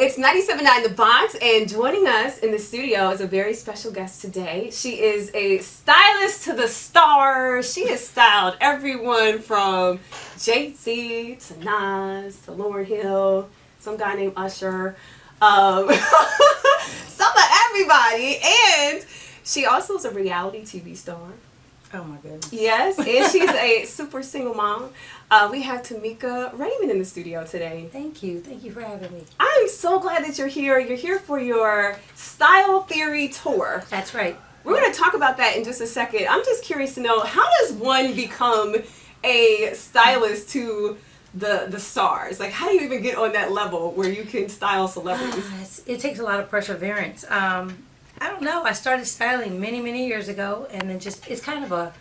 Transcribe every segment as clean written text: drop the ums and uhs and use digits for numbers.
It's 97.9 The Box, and joining us in the studio is a very special guest today. She is a stylist to the stars. She has styled everyone from Jay-Z to Nas to Lauryn Hill, some guy named Usher, some of everybody, and she also is a reality TV star. Oh my goodness. Yes, and she's a super single mom. We have Tameka Raymond in the studio today. Thank you. Thank you for having me. I'm so glad that you're here. You're here for your Style Theory tour. That's right. We're going to talk about that in just a second. I'm just curious to know, how does one become a stylist to the stars? Like, how do you even get on that level where you can style celebrities? It takes a lot of perseverance. I don't know. I started styling many years ago, and then it's kind of a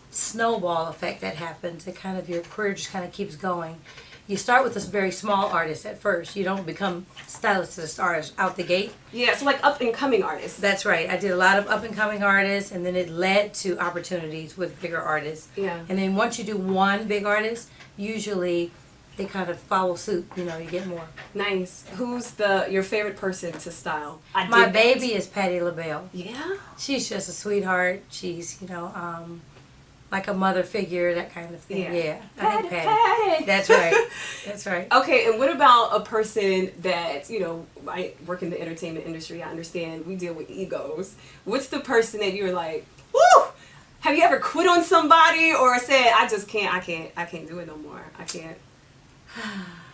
snowball effect that happens. It kind of, your career just kind of keeps going. You start with this very small artist at first. You don't become stylist to the stars out the gate. Yeah, so like up and coming artists. That's right. I did a lot of up and coming artists, and then it led to opportunities with bigger artists. Yeah. And then once you do one big artist, usually they kind of follow suit. You get more. Nice. Who's your favorite person to style? My baby is Patti LaBelle. Yeah? She's just a sweetheart. She's, like a mother figure, that kind of thing. Yeah. I think Patti. That's right. That's right. Okay, and what about a person that, I work in the entertainment industry, I understand we deal with egos. What's the person that you're like, woo! Have you ever quit on somebody or said, I can't do it no more. I can't.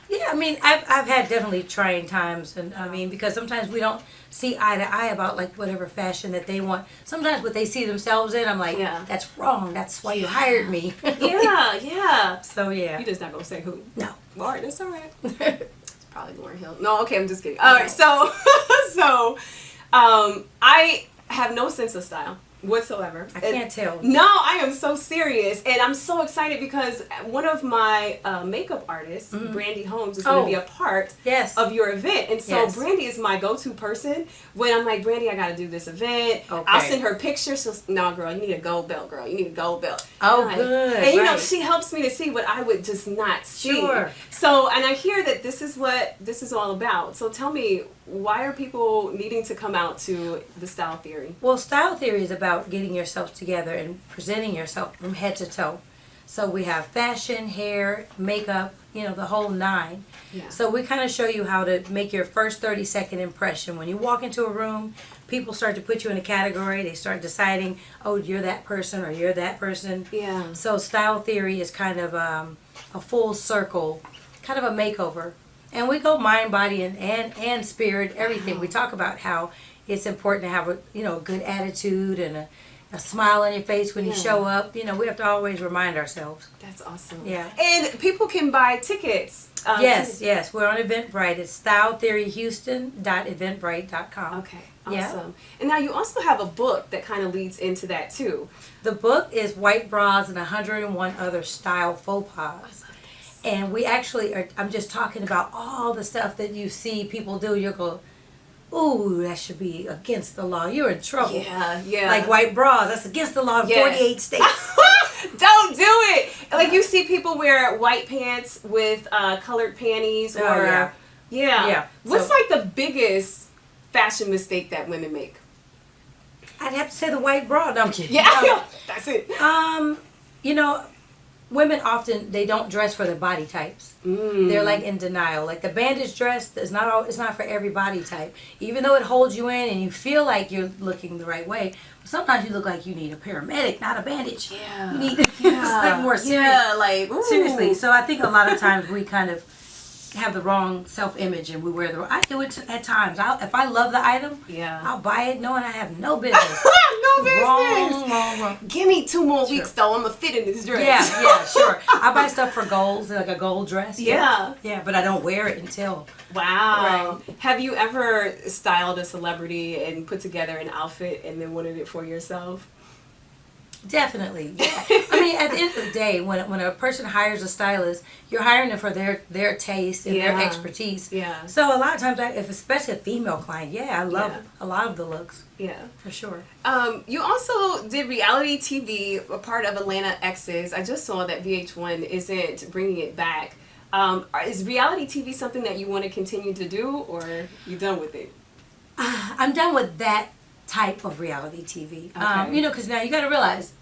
Yeah, I mean, I've had definitely trying times, and I mean, because sometimes we don't see eye to eye about like whatever fashion that they want. Sometimes what they see themselves in, I'm like, that's wrong. That's why you hired me. Yeah. So yeah. You just not gonna say who? No. All right, that's all right. It's probably Lauryn Hill. No, okay, I'm just kidding. All right, so I have no sense of style whatsoever. I can't tell. No, I am so serious, and I'm so excited because one of my makeup artists, Brandy Holmes, is going to be a part of your event, and so Brandy is my go-to person when I'm like, Brandy, I got to do this event. Okay. I'll send her pictures. She'll, no, girl, you need a gold belt, girl. You need a gold belt. Oh, good. And she helps me to see what I would just not see. Sure. So, and I hear that this is what this is all about. So tell me, why are people needing to come out to the Style Theory? Well, Style Theory is about getting yourself together and presenting yourself from head to toe. So we have fashion, hair, makeup, the whole nine. Yeah. So we kind of show you how to make your first 30-second impression. When you walk into a room, people start to put you in a category. They start deciding, oh, you're that person or you're that person. Yeah. So Style Theory is kind of a full circle, kind of a makeover. And we go mind, body, and spirit, everything. We talk about how it's important to have a good attitude and a smile on your face when you show up. We have to always remind ourselves. That's awesome. Yeah. And people can buy tickets. Yes. We're on Eventbrite. It's styletheoryhouston.eventbrite.com. Okay. Awesome. And now you also have a book that kind of leads into that too. The book is White Bras and 101 Other Style Faux Pas. And we actually I'm just talking about all the stuff that you see people do. You'll go, ooh, that should be against the law. You're in trouble. Yeah. Like white bras, that's against the law in 48 states. Don't do it. Like you see people wear white pants with colored panties or yeah. What's like the biggest fashion mistake that women make? I'd have to say the white bra. No, I'm kidding. Yeah, that's it. Women often, they don't dress for their body types. They're like in denial. Like the bandage dress it's not for every body type. Even though it holds you in and you feel like you're looking the right way, sometimes you look like you need a paramedic, not a bandage. Yeah. You need something more serious. Yeah, like ooh. Seriously. So I think a lot of times we kind of have the wrong self-image and we wear I do it at times. If I love the item, I'll buy it knowing I have no business. No business. Wrong. Give me 2 more weeks though. I'm gonna fit in this dress. Yeah, sure. I buy stuff for goals, like a gold dress. Yeah, but I don't wear it until. Wow. Right. Have you ever styled a celebrity and put together an outfit and then wanted it for yourself? Definitely. Yeah. I mean, at the end of the day, when a person hires a stylist, you're hiring them for their taste and their expertise. Yeah. So a lot of times, especially a female client, I love a lot of the looks. Yeah. For sure. You also did reality TV, a part of Atlanta Exes. I just saw that VH1 isn't bringing it back. Is reality TV something that you want to continue to do, or you done with it? I'm done with that type of reality TV. Okay. You know, because now you got to realize,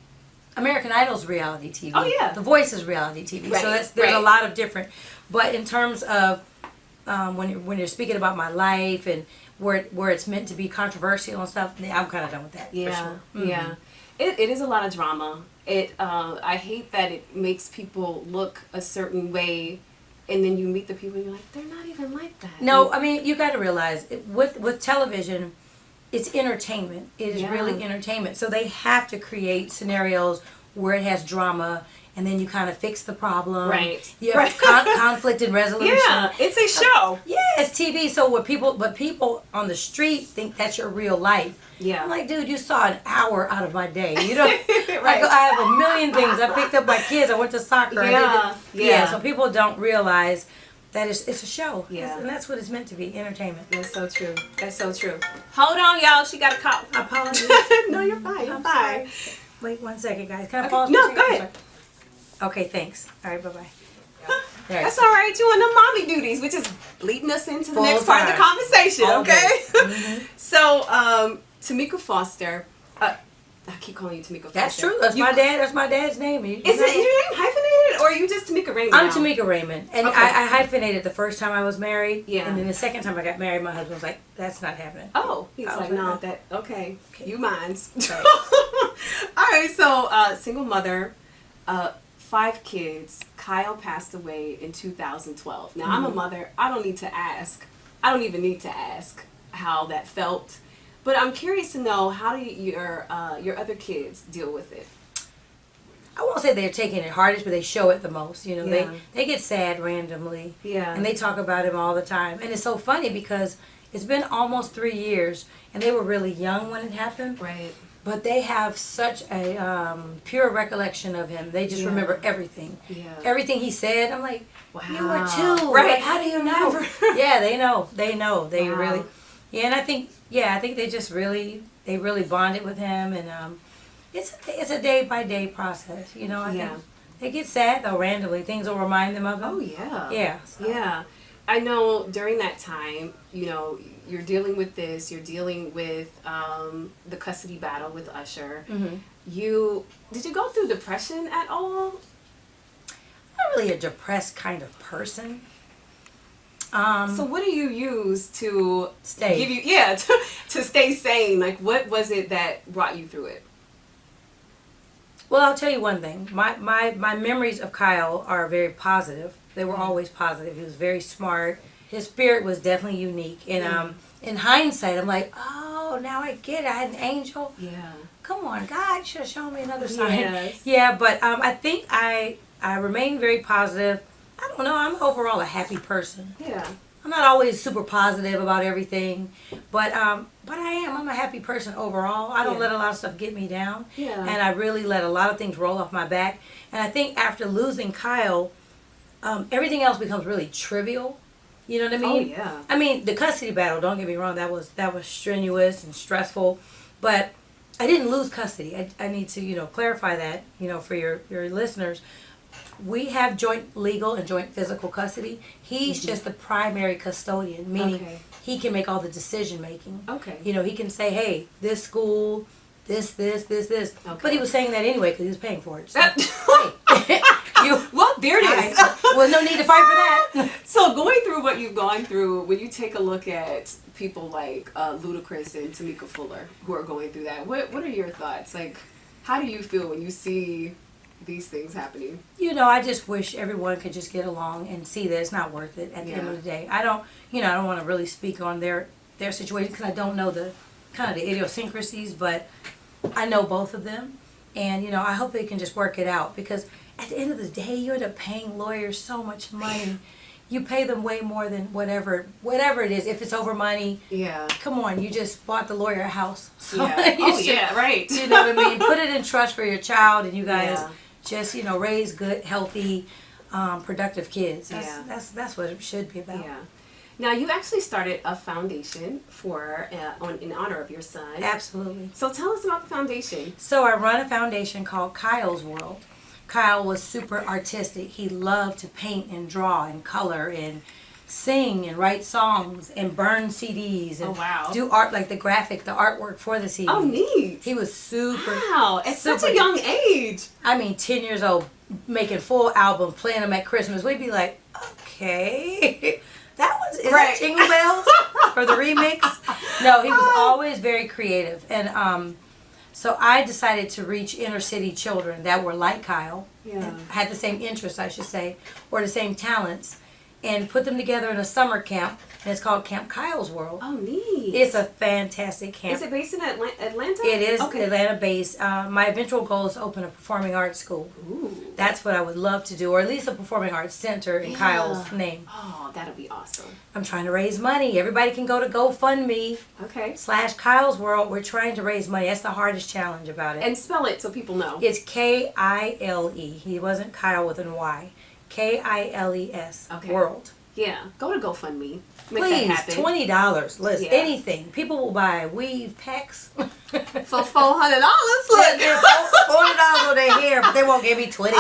American Idol's reality TV. Oh, yeah. The Voice is reality TV. Right, So there's right. a lot of different. But in terms of when you're speaking about my life and where it's meant to be controversial and stuff, I'm kind of done with that. Yeah, for sure. Mm-hmm. yeah. It is a lot of drama. I hate that it makes people look a certain way, and then you meet the people and you're like, they're not even like that. No, I mean, you got to realize, with television, it's entertainment. It is really entertainment. So they have to create scenarios where it has drama, and then you kind of fix the problem. Right. You have conflict and resolution. Yeah, it's a show. Yeah, it's TV. So people on the street think that's your real life. Yeah. I'm like, dude, you saw an hour out of my day. You know, Right. I have a million things. I picked up my kids. I went to soccer. Yeah. So people don't realize that it's a show. Yeah. And that's what it's meant to be, entertainment. That's so true. That's so true. Hold on, y'all. She got a call. I apologize. No, you're fine. You're I'm fine. sorry. Wait 1 second, guys. Can I Okay. pause? No, for a go second? ahead. Okay, thanks. All right, bye-bye. That's all right. You on the mommy duties, which is leading us into the Full next part of the time. conversation, All okay? day. Mhm. So, Tameka Foster. I keep calling you Tameka Foster. That's true. That's my dad. That's my dad's name. Is your name hyphenated, or are you just Tameka Raymond? I'm now? Tameka Raymond, and Okay. I hyphenated the first time I was married. Yeah. And then the second time I got married, my husband was like, "That's not happening." Oh, he's I was like, like, no, no. that okay. Okay. You minds. Right. All right, so single mother, 5 kids. Kyle passed away in 2012. Now I'm a mother. I don't need to ask. I don't even need to ask how that felt. But I'm curious to know, how do your other kids deal with it? I won't say they're taking it hardest, but they show it the most. You know, Yeah. they get sad randomly. Yeah. And they talk about him all the time. And it's so funny because it's been almost 3 years, and they were really young when it happened. Right. But they have such a pure recollection of him. They just Yeah. remember everything. Yeah. Everything he said, I'm like, Wow. you were 2. Right. Like, how do you know? Yeah, they know. They know. They Wow. really. Yeah, and I think they just really bonded with him, and it's a day by day process. You know, I think they get sad though randomly. Things will remind them of him. Oh yeah. Yeah. So. Yeah. I know during that time, you know, you're dealing with this, you're dealing with the custody battle with Usher. Mm-hmm. Did you go through depression at all? I'm not really a depressed kind of person. So what do you use to Stay. give you to stay sane? Like, what was it that brought you through it? Well, I'll tell you one thing. My memories of Kyle are very positive. They were always positive. He was very smart. His spirit was definitely unique. And in hindsight, I'm like, oh, now I get it. I had an angel. Yeah. Come on, God should have shown me another sign. Yes. Yeah, but I think I remain very positive. I don't know. I'm overall a happy person. Yeah. I'm not always super positive about everything, but I am. I'm a happy person overall. I don't let a lot of stuff get me down. Yeah. And I really let a lot of things roll off my back. And I think after losing Kyle, everything else becomes really trivial. You know what I mean? Oh yeah. I mean, the custody battle, don't get me wrong, that was strenuous and stressful, but I didn't lose custody. I need to, clarify that, for your listeners. We have joint legal and joint physical custody. He's just the primary custodian, meaning he can make all the decision making. Okay. He can say, hey, this school, this. Okay. But he was saying that anyway because he was paying for it. So, hey, well, there it is. well, no need to fight for that. So going through what you've gone through, when you take a look at people like Ludacris and Tamika Fuller who are going through that, what are your thoughts? Like, how do you feel when you see these things happening? I just wish everyone could just get along and see that it's not worth it at the end of the day. I don't want to really speak on their situation because I don't know the kind of the idiosyncrasies, but I know both of them, and I hope they can just work it out because at the end of the day, you end up paying lawyers so much money. You pay them way more than whatever it is. If it's over money, come on, you just bought the lawyer a house. So right. You know what I mean? Put it in trust for your child, and you guys just raise good, healthy, productive kids. That's what it should be about. Yeah. Now you actually started a foundation in honor of your son. Absolutely. So tell us about the foundation. So I run a foundation called Kyle's World. Kyle was super artistic. He loved to paint and draw and color and sing and write songs and burn CDs and do art, like the artwork for the CDs. Oh, neat. He was super. Wow, at such a young age. I mean, 10 years old, making full albums, playing them at Christmas. We'd be like, okay, is that Jingle Bells for the remix? No, he was always very creative. And so I decided to reach inner city children that were like Kyle, and had the same interests, I should say, or the same talents, and put them together in a summer camp, and it's called Camp Kyle's World. Oh, neat. It's a fantastic camp. Is it based in Atlanta? It is Atlanta-based. My eventual goal is to open a performing arts school. Ooh. That's what I would love to do, or at least a performing arts center in Kyle's name. Oh, that'll be awesome. I'm trying to raise money. Everybody can go to GoFundMe /Kyle's World. We're trying to raise money. That's the hardest challenge about it. And spell it so people know. It's Kile. He wasn't Kyle with an Y. Kiles World. Yeah, go to GoFundMe. Make Please, that happen. $20. Listen, anything. People will buy weave packs for $400. Look, $40 on their hair, but they won't give me $20 for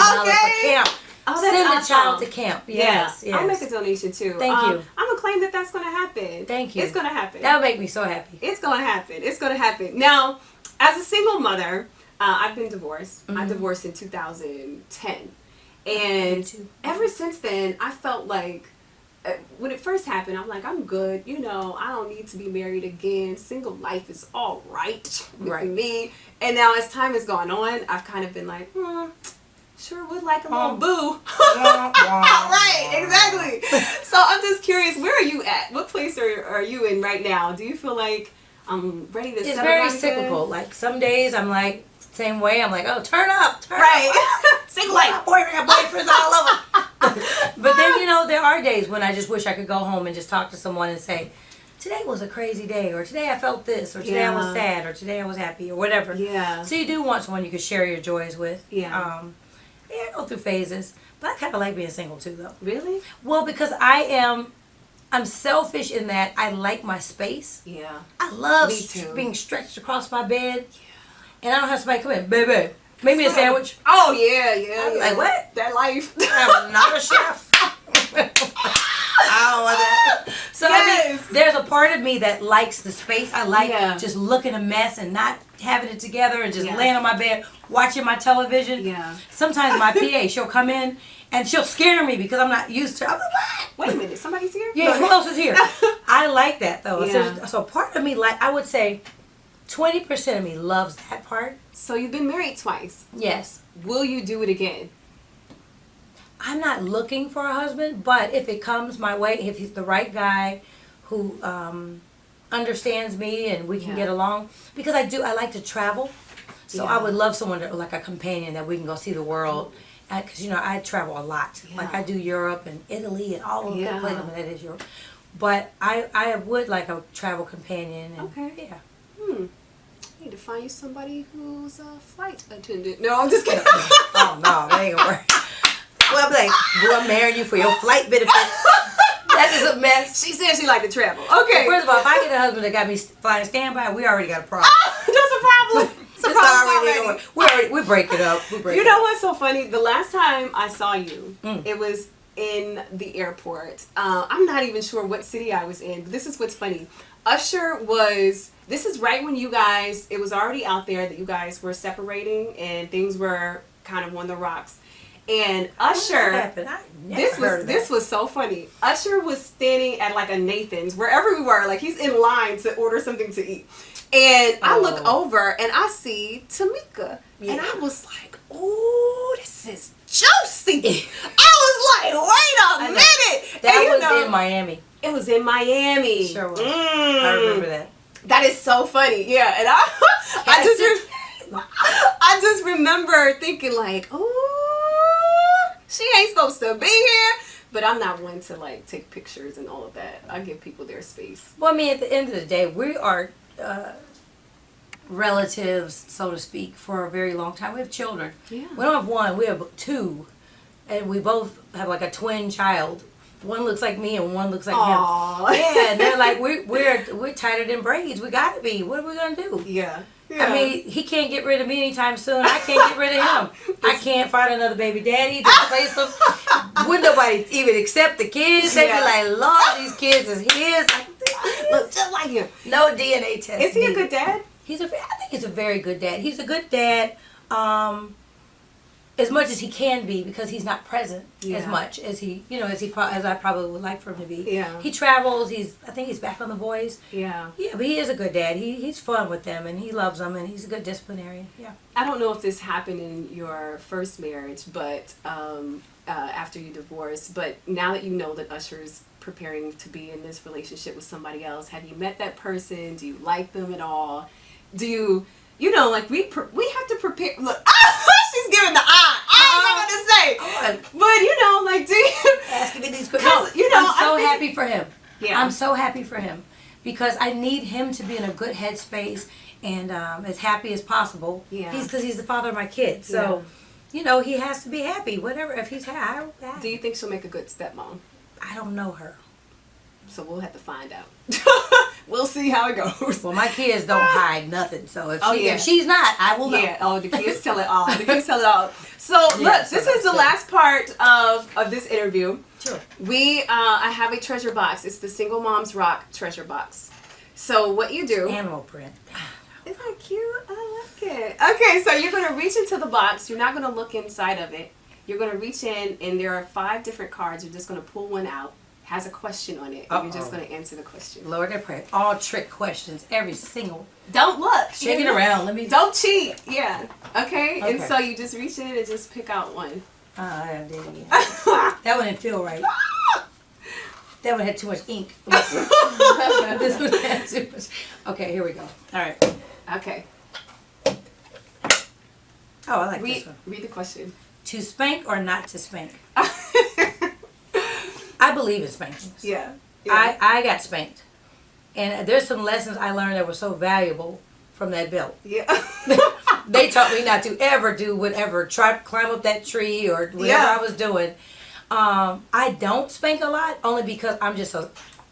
camp. Oh, that's Send awesome. a child to camp. Yes, I'll make a donation too. Thank you. I'm gonna claim that's gonna happen. Thank you. It's gonna happen. That would make me so happy. It's gonna happen. It's gonna happen. Now, as a single mother, I've been divorced. I divorced in 2010, and ever since then, I felt like when it first happened, I'm like, I'm good. You know, I don't need to be married again. Single life is all right with me. And now, as time has gone on, I've kind of been like, sure would like a little boo. Right, exactly. So I'm just curious, where are you at? What place are you in right now? Do you feel like I'm ready to settle down? It's very cyclical. Like some days I'm like same way. I'm like, oh, turn up. Single life. Boyfriends all over. But then, you know, there are days when I just wish I could go home and just talk to someone and say, today was a crazy day, or today I felt this, or today I was sad, or today I was happy, or whatever. Yeah. So you do want someone you can share your joys with. Yeah. I go through phases, but I kind of like being single too, though. Really? Well, because I'm selfish in that I like my space. Yeah. I love being stretched across my bed. Yeah. And I don't have somebody come in, baby, make me a sandwich. Oh, yeah. Like, what? That life. I'm not a chef. I don't want that. So, I mean, there's a part of me that likes the space. I like just looking a mess and not having it together and just laying on my bed, watching my television. Yeah. Sometimes my PA, she'll come in and she'll scare me because I'm not used to it. I'm like, what? Wait a minute, somebody's here? Yeah, who else is here? I like that, though. Yeah. So part of me, I would say 20% of me loves that part. So you've been married twice. Yes. Will you do it again? I'm not looking for a husband, but if it comes my way, if he's the right guy who understands me and we can get along, because I like to travel, so I would love someone like a companion that we can go see the world, because you know I travel a lot. Like I do Europe and Italy and all of the places. I mean, that is Europe, but I would like a travel companion. And, Yeah. I need to find you somebody who's a flight attendant. No, I'm just kidding. Oh no, that ain't gonna work. Well, I'm like, I'm marrying you for your flight benefits. That is a mess. She said she liked to travel. Okay. Well, first of all, if I get a husband that got me flying standby, we already got a problem. That's a problem. It's a problem already. We break it up. You know what's so funny? The last time I saw you, it was in the airport. I'm not even sure what city I was in, but this is what's funny. Usher was, this is right when you guys, it was already out there that you guys were separating and things were kind of on the rocks. And Usher, this was so funny. Usher was standing at like a Nathan's, wherever we were, like he's in line to order something to eat. And I look over and I see Tamika. And I was like, oh, this is juicy. I was like, wait a minute. That was in Miami. It was in Miami. Sure was. I remember that. That is so funny. Yeah. And I just remember thinking like, oh, she ain't supposed to be here. But I'm not one to like take pictures and all of that. I give people their space. Well, I mean, at the end of the day, we are relatives, so to speak, for a very long time. We have children. Yeah. We don't have one. We have two. And we both have like a twin child. one looks like me and one looks like Aww. him. Yeah, and they're like, we're tighter than braids. We got to be. What are we gonna do? Yeah. I mean, he can't get rid of me anytime soon. I can't get rid of him. I can't find another baby daddy to replace him. Wouldn't nobody even accept the kids? They'd be like, Lord, these kids is his. Look just like him. No DNA test. Is he a good dad? I think he's a very good dad. He's a good dad, as much as he can be, because he's not present as much as he, as I probably would like for him to be. Yeah. He travels. I think he's back on The Voice. Yeah. Yeah, but he is a good dad. He's fun with them, and he loves them, and he's a good disciplinarian. Yeah. I don't know if this happened in your first marriage, but after you divorced, but now that you know that Usher's preparing to be in this relationship with somebody else, have you met that person? Do you like them at all? Do you, like we have to prepare. Look, she's giving the eye. I ain't gonna say, but like, do you asking me these questions? No, I'm so happy for him. Yeah, I'm so happy for him because I need him to be in a good headspace and as happy as possible. Yeah, because he's the father of my kids, so he has to be happy. Whatever, if he's happy. Do you think she'll make a good stepmom? I don't know her, so we'll have to find out. We'll see how it goes. Well, my kids don't hide nothing, so if she's not, I will know. Yeah. Oh, the kids tell it all. The kids tell it all. So look, this is the last part of this interview. Sure. I have a treasure box. It's the Single Moms Rock treasure box. So what you do? Animal print. Isn't that cute? I like it. Okay, so you're gonna reach into the box. You're not gonna look inside of it. You're gonna reach in, and there are 5 different cards. You're just gonna pull one out. Has a question on it. And you're just going to answer the question. Lord, I pray. All trick questions. Every single. Don't look. Shake it around. Don't cheat. Yeah. Okay? And so you just reach in and just pick out one. I did it again. That one didn't feel right. That one had too much ink. This one had too much. Okay, here we go. All right. Okay. Oh, I like this one. Read the question. To spank or not to spank? I believe in spankings. Yeah. I got spanked. And there's some lessons I learned that were so valuable from that belt. Yeah. They taught me not to ever do whatever, try to climb up that tree or whatever I was doing. I don't spank a lot only because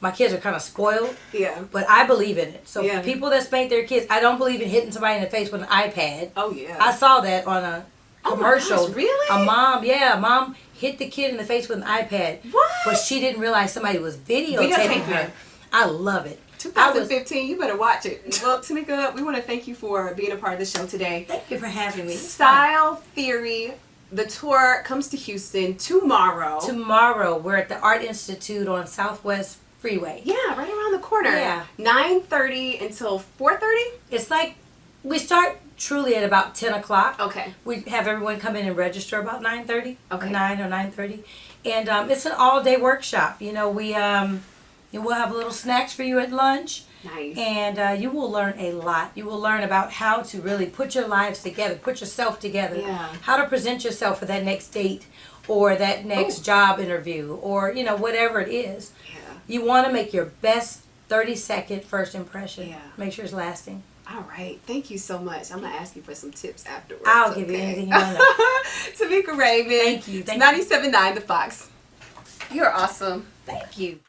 my kids are kind of spoiled. Yeah. But I believe in it. So people that spank their kids, I don't believe in hitting somebody in the face with an iPad. Oh, yeah. I saw that on a commercial. Oh my gosh, really? A mom hit the kid in the face with an iPad. What? But she didn't realize somebody was videotaping her. I love it. 2015, you better watch it. Well, Tamika, we want to thank you for being a part of the show today. Thank you for having me. Style Theory. The tour comes to Houston tomorrow. Tomorrow, we're at the Art Institute on Southwest Freeway. Yeah, right around the corner. Yeah. 9:30 until 4:30? It's like, we start truly at about 10 o'clock. Okay. We have everyone come in and register about 9:30. Okay. 9 or 9:30. And it's an all-day workshop. We'll have little snacks for you at lunch. Nice. And you will learn a lot. You will learn about how to really put your lives together, put yourself together. Yeah. How to present yourself for that next date or that next job interview or, whatever it is. Yeah. You want to make your best 30-second first impression. Yeah. Make sure it's lasting. All right. Thank you so much. I'm going to ask you for some tips afterwards. I'll give you anything you want to know. Tameka Raymond. Thank you. It's 97.9 The Fox. You're awesome. Thank you.